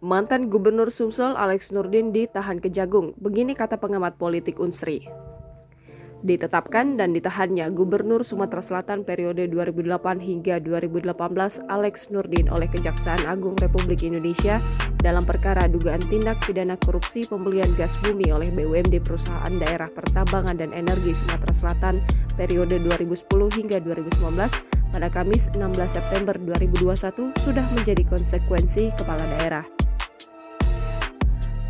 Mantan Gubernur Sumsel Alex Nurdin ditahan Kejagung, begini kata pengamat politik Unsri. Ditetapkan dan ditahannya Gubernur Sumatera Selatan periode 2008 hingga 2018 Alex Nurdin oleh Kejaksaan Agung Republik Indonesia dalam perkara dugaan tindak pidana korupsi pembelian gas bumi oleh BUMD Perusahaan Daerah Pertambangan dan Energi Sumatera Selatan periode 2010 hingga 2019 pada Kamis 16 September 2021 sudah menjadi konsekuensi kepala daerah.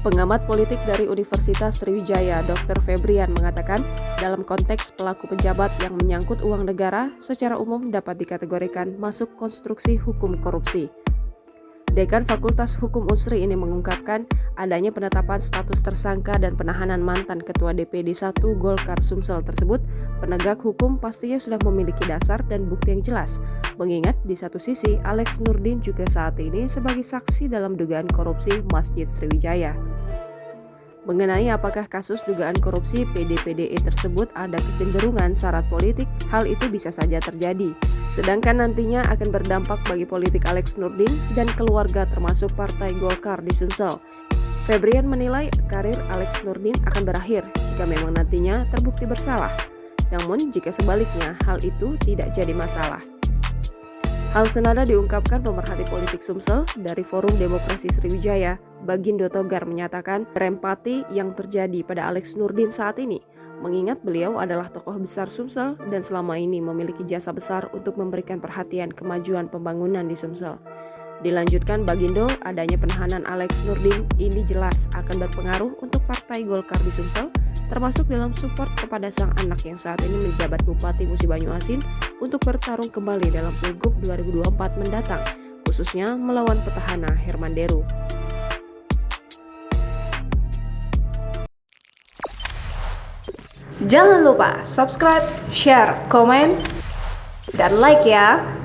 Pengamat politik dari Universitas Sriwijaya, Dr. Febrian mengatakan, dalam konteks pelaku pejabat yang menyangkut uang negara, secara umum dapat dikategorikan masuk konstruksi hukum korupsi. Dekan Fakultas Hukum Unsri ini mengungkapkan adanya penetapan status tersangka dan penahanan mantan Ketua DPD 1 Golkar Sumsel tersebut, penegak hukum pastinya sudah memiliki dasar dan bukti yang jelas. Mengingat di satu sisi, Alex Nurdin juga saat ini sebagai saksi dalam dugaan korupsi Masjid Sriwijaya. Mengenai apakah kasus dugaan korupsi PD-PDI tersebut ada kecenderungan syarat politik, hal itu bisa saja terjadi. Sedangkan nantinya akan berdampak bagi politik Alex Nurdin dan keluarga termasuk Partai Golkar di Sumsel. Febrian menilai karir Alex Nurdin akan berakhir jika memang nantinya terbukti bersalah. Namun jika sebaliknya, hal itu tidak jadi masalah. Hal senada diungkapkan pemerhati politik Sumsel dari Forum Demokrasi Sriwijaya, Bagindo Togar menyatakan empati yang terjadi pada Alex Nurdin saat ini, mengingat beliau adalah tokoh besar Sumsel dan selama ini memiliki jasa besar untuk memberikan perhatian kemajuan pembangunan di Sumsel. Dilanjutkan Bagindo, adanya penahanan Alex Nurdin ini jelas akan berpengaruh untuk Partai Golkar di Sumsel, termasuk dalam support kepada sang anak yang saat ini menjabat Bupati Musi Banyuasin untuk bertarung kembali dalam Pilgub 2024 mendatang, khususnya melawan petahana Herman Deru. Jangan lupa subscribe, share, komen, dan like ya!